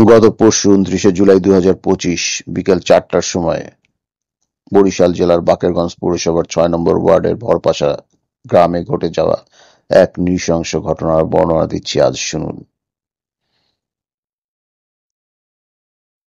গত পরশু 29 জুলাই 2025 বিকেল 4টার সময় বরিশাল জেলার বাকেরগঞ্জ পৌরসভার 6 নম্বর ওয়ার্ডের ভরপাশা গ্রামে ঘটে যাওয়া এক নৃশংস ঘটনার বর্ণনা দিচ্ছি, আজ শুনুন।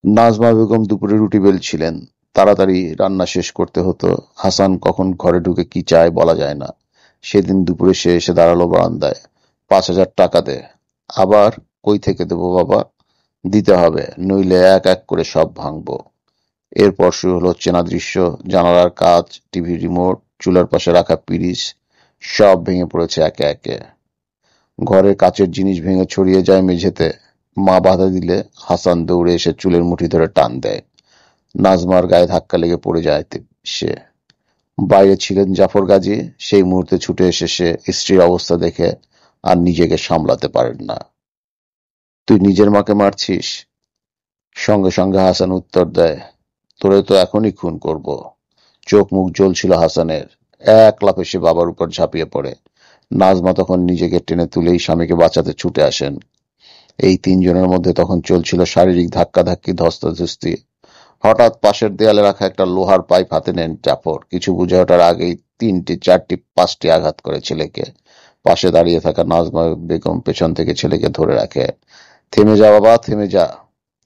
নাজমা বেগম দুপুরে রুটি বেলছিলেন। তাড়াতাড়ি রান্না শেষ করতে হতো। হাসান কখন ঘরে ঢুকে কি চায় বলা যায় না। সেদিন দুপুরে সে এসে দাঁড়ালো বারান্দায়। 5,000 টাকা দে। আবার কই থেকে দেবো বাবা? দিতে হবে, নইলে এক এক করে সব ভাঙবো। এরপর শুরু হলো চেনা দৃশ্য। জানালার কাঁচ, টিভি রিমোট, চুলার পাশে রাখা পিরিচ সব ভেঙে পড়েছে একে একে। ঘরের কাচের জিনিস ভেঙে ছড়িয়ে যায় মেঝেতে। মা বাধা দিলে হাসান দৌড়ে এসে চুলের মুঠি ধরে টান দেয়। নাজমার গায়ে ধাক্কা লেগে পড়ে যায় সে। বাইরে ছিলেন জাফর গাজী। সেই মুহূর্তে ছুটে এসে সে স্ত্রীর অবস্থা দেখে আর নিজেকে সামলাতে পারেন না। তুই নিজের মাকে মারছিস? সঙ্গে সঙ্গে হাসান উত্তর দেয়, তোরে তো এখনই খুন করব। চোখ মুখ জ্বলছিল হাসানের। এক লাফে সে বাবার উপর ঝাঁপিয়ে পড়ে। নাজমা তখন নিজেকে টেনে তুলেই স্বামীকে বাঁচাতে ছুটে আসেন। এই তিনজনের মধ্যে তখন চলছিল শারীরিক ধাক্কাধাক্কি, ধস্তাধস্তি। হঠাৎ পাশের দেয়ালে রাখা একটা লোহার পাইপ হাতে নেন জাফর। কিছু বুঝে ওঠার আগেই 3টি 4টি 5টি আঘাত করে ছেলেকে। পাশে দাঁড়িয়ে থাকা নাজমা বেগম পেছন থেকে ছেলেকে ধরে রাখে। থেমে যা বাবা, থেমে যা।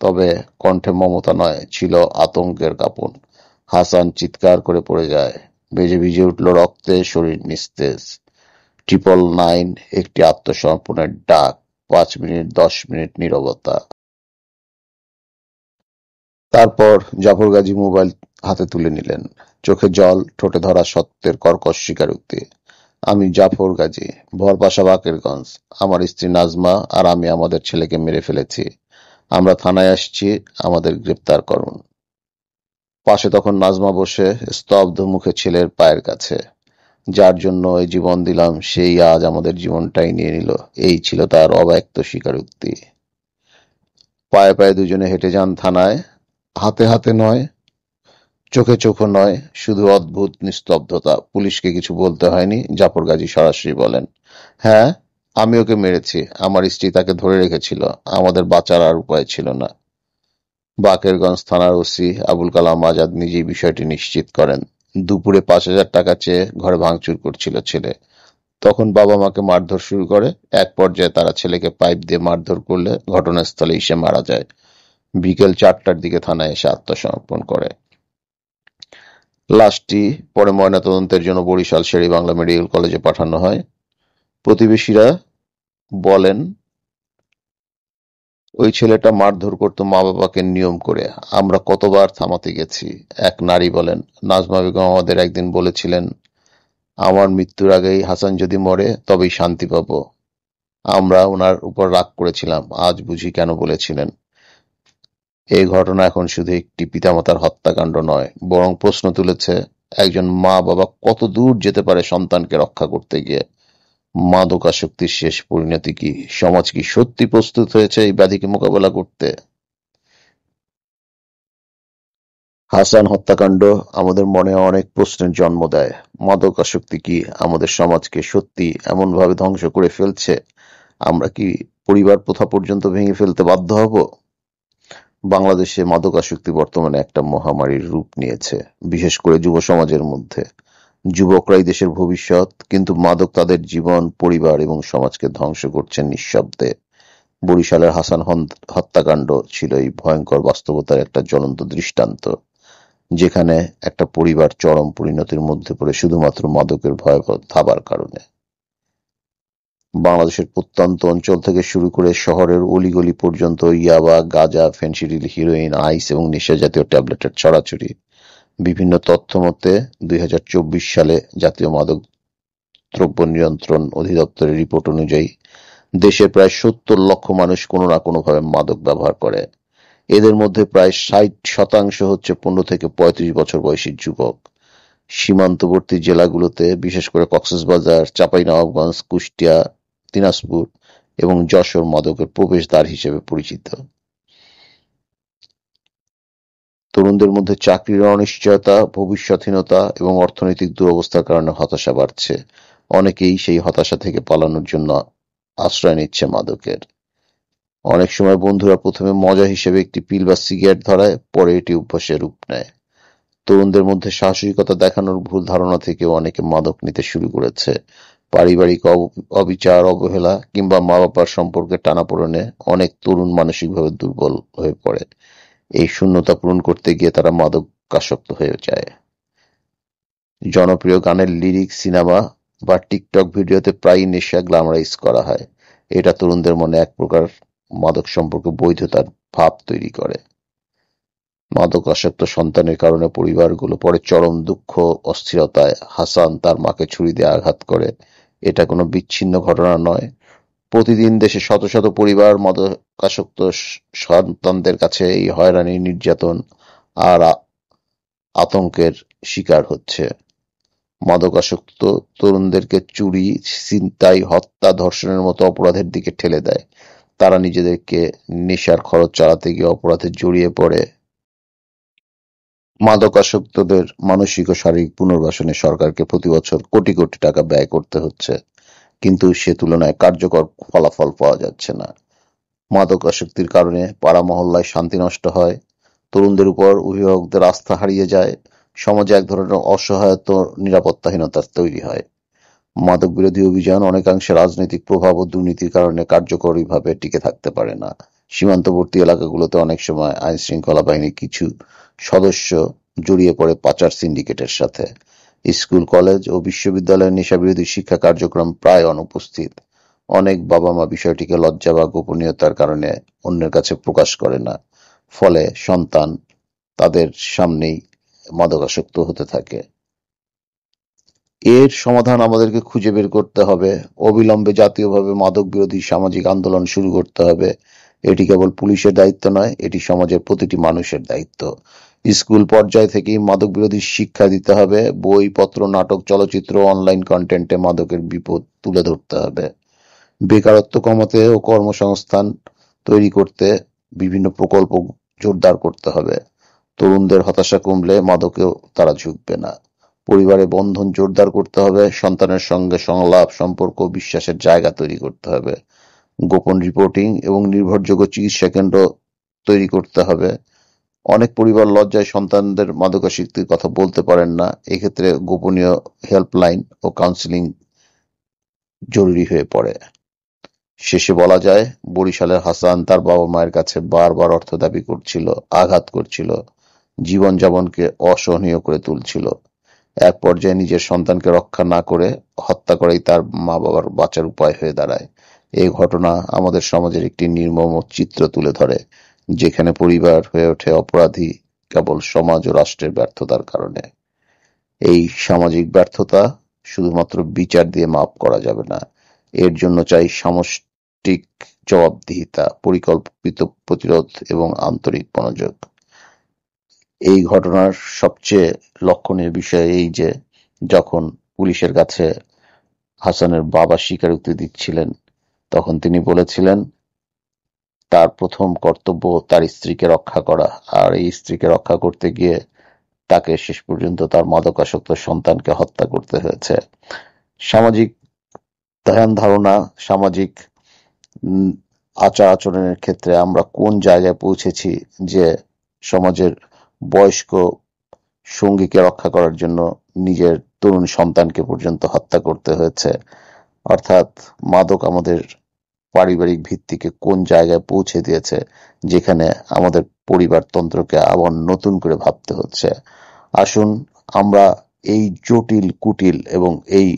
তবে কণ্ঠে মমতা নয়, ছিল আতঙ্কের কাঁপন। হাসান চিৎকার করে পড়ে যায়। বেজে ভিজে উঠল রক্তে, শরীর নিস্তেজ। 999 একটি আত্মসমর্পণের ডাক। 5 মিনিট, 10 মিনিট নীরবতা। তারপর জাফর গাজী মোবাইল হাতে তুলে নিলেন। চোখে জল, ঠোঁটে ধরা সত্যের কর্কশ স্বীকারোক্তি। আমি জাফর গাজী, ভরপাশা বাকেরগঞ্জ। আমার স্ত্রী নাজমা আর আমি আমাদের ছেলেকে মেরে ফেলেছি। আমরা থানায় আসছি, আমাদের গ্রেপ্তার করুন। পাশে তখন নাজমা বসে, স্তব্ধ মুখে ছেলের পায়ের কাছে। যার জন্য এই জীবন দিলাম, সেই আজ আমাদের জীবনটাই নিয়ে নিল। এই ছিল তার অব্যক্ত স্বীকারোক্তি। পায়ে পায়ে দুজনে হেঁটে যান থানায়। হাতে হাতে নয়, চোখে চোখও নয়, শুধু অদ্ভুত নিস্তব্ধতা। পুলিশকে কিছু বলতে হয়নি। জাফর গাজী সরাসরি বলেন, হ্যাঁ, আমি ওকে মেরেছি। আমার স্ত্রী তাকে ধরে রেখেছিল। আমাদের বাঁচার আর উপায় ছিল না। বাকেরগঞ্জ থানার ওসি আবুল কালাম আজাদ নিজেই বিষয়টি নিশ্চিত করেন। দুপুরে 5,000 টাকা চেয়ে ঘরে ভাঙচুর করছিল ছেলে। তখন বাবা মাকে মারধর শুরু করে। এক পর্যায়ে তারা ছেলেকে পাইপ দিয়ে মারধর করলে ঘটনাস্থলেই সে মারা যায়। বিকেল 4টার দিকে থানায় এসে আত্মসমর্পণ করে। লাশটি পরে ময়নাতদন্তের জন্য বরিশাল শের-ই-বাংলা মেডিকেল কলেজে পাঠানো হয়। প্রতিবেশীরা বলেন, ওই ছেলেটা মারধর করতো মা বাবাকে নিয়ম করে। আমরা কতবার থামাতে গেছি। এক নারী বলেন, নাজমা বেগম আমাদের একদিন বলেছিলেন, আমার মৃত্যুর আগেই হাসান যদি মরে তবেই শান্তি পাবো। আমরা ওনার উপর রাগ করেছিলাম। আজ বুঝি কেন বলেছিলেন। এই ঘটনা এখন শুধু একটি পিতামাতার হত্যাকাণ্ড নয়, বরং প্রশ্ন তুলেছে, একজন মা বাবা কত দূর যেতে পারে সন্তানকে রক্ষা করতে গিয়ে। মাদকাসক্তির শেষ পরিণতি কি? সমাজ কি সত্যি প্রস্তুত হয়েছে এই ব্যাধিকে মোকাবেলা করতে? হাসান হত্যাকাণ্ড আমাদের মনে অনেক প্রশ্নের জন্ম দেয়। মাদকাসক্তি কি আমাদের সমাজকে সত্যি এমনভাবে ধ্বংস করে ফেলছে? আমরা কি পরিবার প্রথা পর্যন্ত ভেঙে ফেলতে বাধ্য হব? বাংলাদেশে মাদকাসক্তি বর্তমানে একটা মহামারীর রূপ নিয়েছে, বিশেষ করে যুব সমাজের মধ্যে। যুবকরাই দেশের ভবিষ্যৎ, কিন্তু মাদক তাদের জীবন, পরিবার এবং সমাজকে ধ্বংস করছে নিঃশব্দে। বরিশালের হাসান হত্যাকাণ্ড ছিল এই ভয়ঙ্কর বাস্তবতার একটা জ্বলন্ত দৃষ্টান্ত, যেখানে একটা পরিবার চরম পরিণতির মধ্যে পড়ে শুধুমাত্র মাদকের ভয়াবহ থাবার কারণে। বাংলাদেশের প্রত্যন্ত অঞ্চল থেকে শুরু করে শহরের অলিগলি পর্যন্ত ইয়াবা, গাঁজা, ফেনসিডিল, হিরোইন, আইস এবং নেশাজাতীয় ট্যাবলেটের ছড়াছড়ি। বিভিন্ন তথ্য মতে 2024 সালে জাতীয় মাদক দ্রব্য নিয়ন্ত্রণ অধিদপ্তরের রিপোর্ট অনুযায়ী দেশের প্রায় 70 লক্ষ মানুষ কোনো না কোনোভাবে মাদক ব্যবহার করে। এদের মধ্যে প্রায় 60% হচ্ছে 15 থেকে 35 বছর বয়সী যুবক। সীমান্তবর্তী জেলাগুলোতে, বিশেষ করে কক্সবাজার, চাঁপাইনবাবগঞ্জ, কুষ্টিয়া, দিনাজপুর এবং যশোর মাদকের প্রবেশদ্বার হিসেবে পরিচিত। তরুণদের মধ্যে চাকরির অনিশ্চয়তা, ভবিষ্যৎহীনতা এবং অর্থনৈতিক দুরবস্থার কারণে হতাশা বাড়ছে। অনেকেই সেই হতাশা থেকে পালানোর জন্য আশ্রয় নিচ্ছে মাদকের। অনেক সময় বন্ধুরা প্রথমে মজা হিসেবে একটি পিল বা সিগারেট ধরায়, পরে এটি অভ্যাসের রূপ নেয়। তরুণদের মধ্যে সাহসিকতা দেখানোর ভুল ধারণা থেকেও অনেকে মাদক নিতে শুরু করেছে। পারিবারিক অবিচার, অবহেলা কিংবা মা-বাবার সম্পর্কে টানাপোড়েনে অনেক তরুণ মানসিকভাবে দুর্বল হয়ে পড়ে। এই শূন্যতা পূরণ করতে গিয়ে তারা মাদকাসক্ত হয়ে যায়। জনপ্রিয় গানের লিরিক, সিনেমা বা টিকটক ভিডিওতে প্রায়ই নেশা গ্ল্যামারাইজ করা হয়। এটা তরুণদের মনে এক প্রকার মাদক সম্পর্কে বৈধতার ভাব তৈরি করে। মাদকাসক্ত সন্তানের কারণে পরিবারগুলো পরে চরম দুঃখ, অস্থিরতায়। হাসান তার মাকে ছুরি দিয়ে আঘাত করে। এটা কোনো বিচ্ছিন্ন ঘটনা নয়। প্রতিদিন দেশে শত শত পরিবার মাদকাসক্ত সন্তানদের কাছে এই হয়রানি, নির্যাতন আর আতঙ্কের শিকার হচ্ছে। মাদকাসক্ত তরুণদেরকে চুরি, ছিনতাই, হত্যা, ধর্ষণের মতো অপরাধের দিকে ঠেলে দেয়। তারা নিজেদেরকে নেশার খরচ চালাতে গিয়ে অপরাধে জড়িয়ে পড়ে। মাদকাসক্তদের মানসিক ও শারীরিক পুনর্বাসনে সরকারকে প্রতিবছর কোটি কোটি টাকা ব্যয় করতে হচ্ছে, কিন্তু সে তুলনায় কার্যকর ফলাফল পাওয়া যাচ্ছে না। মাদকাসক্তির কারণে পাড়া মহল্লায় শান্তি নষ্ট হয়, তরুণদের উপর অভিভাবকদের আস্থা হারিয়ে যায়, সমাজে এক ধরনের অসহায়তা, নিরাপত্তাহীনতা তৈরি হয়। মাদক বিরোধী অভিযান অনেকাংশে রাজনৈতিক প্রভাব ও দুর্নীতির কারণে কার্যকরীভাবে টিকে থাকতে পারে না। সীমান্তবর্তী এলাকাগুলোতে অনেক সময় আইনশৃঙ্খলা বাহিনীর কিছু সদস্য জড়িয়ে পড়ে পাচার সিন্ডিকেটের সাথে। স্কুল, কলেজ ও বিশ্ববিদ্যালয়ের নেশাবিরোধী শিক্ষা কার্যক্রম প্রায় অনুপস্থিত। অনেক বাবা-মা বিষয়টিকে লজ্জা বা গোপনীয়তার কারণে অন্যের কাছে প্রকাশ করে না। ফলে সন্তান তাদের সামনেই মাদকাসক্ত হতে থাকে। এর সমাধান আমাদেরকে খুঁজে বের করতে হবে। অবিলম্বে জাতীয়ভাবে মাদক বিরোধী সামাজিক আন্দোলন শুরু করতে হবে। এটি কেবল পুলিশের দায়িত্ব নয়, এটি সমাজের প্রতিটি মানুষের দায়িত্ব। স্কুল পর্যায় থেকেই মাদক বিরোধী শিক্ষা দিতে হবে। বই, পত্র, নাটক, চলচ্চিত্র, অনলাইন কন্টেন্টে মাদকের বিপদ তুলে ধরতে হবে। বেকারত্ব কমাতে ও কর্মসংস্থান তৈরি করতে বিভিন্ন প্রকল্প জোরদার করতে হবে। তরুণদের হতাশা কমলে মাদকেও তারা ঝুঁকবে না। পরিবারে বন্ধন জোরদার করতে হবে। সন্তানের সঙ্গে সংলাপ, সম্পর্ক, বিশ্বাসের জায়গা তৈরি করতে হবে। গোপন রিপোর্টিং এবং নির্ভরযোগ্য চিকিৎসা কেন্দ্র তৈরি করতে হবে। অনেক পরিবার লজ্জায় সন্তানদের মাদকাসক্তির কথা বলতে পারেন না। এক্ষেত্রে গোপনীয় হেল্পলাইন ও কাউন্সেলিং জরুরি হয়ে পড়ে। শেষে বলা যায়, বরিশালের হাসান তার বাবা-মায়ের কাছে বারবার অর্থ দাবি করছিল, আঘাত করছিল, জীবনযাপনকে অসহনীয় করে তুলছিল। এক পর্যায়ে নিজের সন্তানকে রক্ষা না করে হত্যা করাই তার মা-বাবার বাঁচার উপায় হয়ে দাঁড়ায়। এই ঘটনা আমাদের সমাজের একটি নির্মম চিত্র তুলে ধরে, যেখানে পরিবার হয়ে ওঠে অপরাধী কেবল সমাজ ও রাষ্ট্রের ব্যর্থতার কারণে। এই সামাজিক ব্যর্থতা শুধুমাত্র বিচার দিয়ে মাপ করা যাবে না। এর জন্য চাই সামষ্টিক জবাবদিহিতা, পরিকল্পিত প্রতিরোধ এবং আন্তরিক মনোযোগ। এই ঘটনার সবচেয়ে লক্ষণীয় বিষয় এই যে, যখন পুলিশের কাছে হাসানের বাবা স্বীকারোক্তি দিচ্ছিলেন, তখন তিনি বলেছিলেন তার প্রথম কর্তব্য তার স্ত্রীকে রক্ষা করা, আর এই স্ত্রীকে রক্ষা করতে গিয়ে তাকে শেষ পর্যন্ত তার মাদকাসক্ত সন্তানকে হত্যা করতে হয়েছে। সামাজিক ধ্যান-ধারণা, সামাজিক আচার-আচরণের ক্ষেত্রে আমরা কোন জায়গায় পৌঁছেছি যে সমাজের বয়স্ক সঙ্গীকে রক্ষা করার জন্য নিজের তরুণ সন্তানকে পর্যন্ত হত্যা করতে হয়েছে। অর্থাৎ মাদক আমাদের পারিবারিক ভিত্তিকে কোন জায়গায় পৌঁছে দিয়েছে, যেখানে আমাদের পরিবারতন্ত্রকে আবার নতুন করে ভাবতে হচ্ছে। আসুন আমরা এই জটিল, কুটিল এবং এই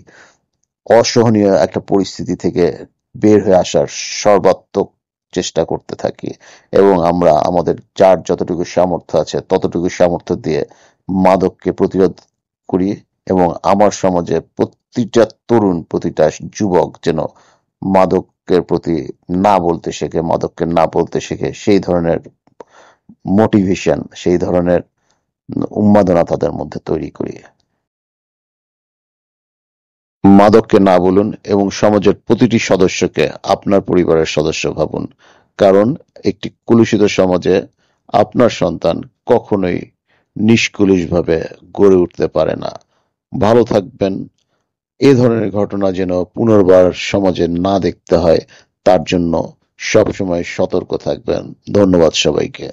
অসহনীয় একটা পরিস্থিতি থেকে বের হয়ে আসার সর্বাত্মক চেষ্টা করতে থাকি এবং আমরা আমাদের যার যতটুকু সামর্থ্য আছে ততটুকু সামর্থ্য দিয়ে মাদককে প্রতিরোধ করি এবং আমার সমাজে প্রতিটা তরুণ, প্রতিটা যুবক যেন মাদকের প্রতি না বলতে শেখে, মাদককে না বলতে শেখে, সেই ধরনের মোটিভেশন, সেই ধরনের উন্মাদনা তাদের মধ্যে তৈরি করি। মাদককে না বলুন এবং সমাজের প্রতিটি সদস্যকে আপনার পরিবারের সদস্য ভাবুন, কারণ একটি কলুষিত সমাজে আপনার সন্তান কখনোই নিষ্কলুষভাবে গড়ে উঠতে পারে না। ভালো থাকবেন। এ ধরনের ঘটনা যেন পুনর্বার সমাজে না দেখতে হয়, তার জন্য সবসময় সতর্ক থাকবেন। ধন্যবাদ সবাইকে।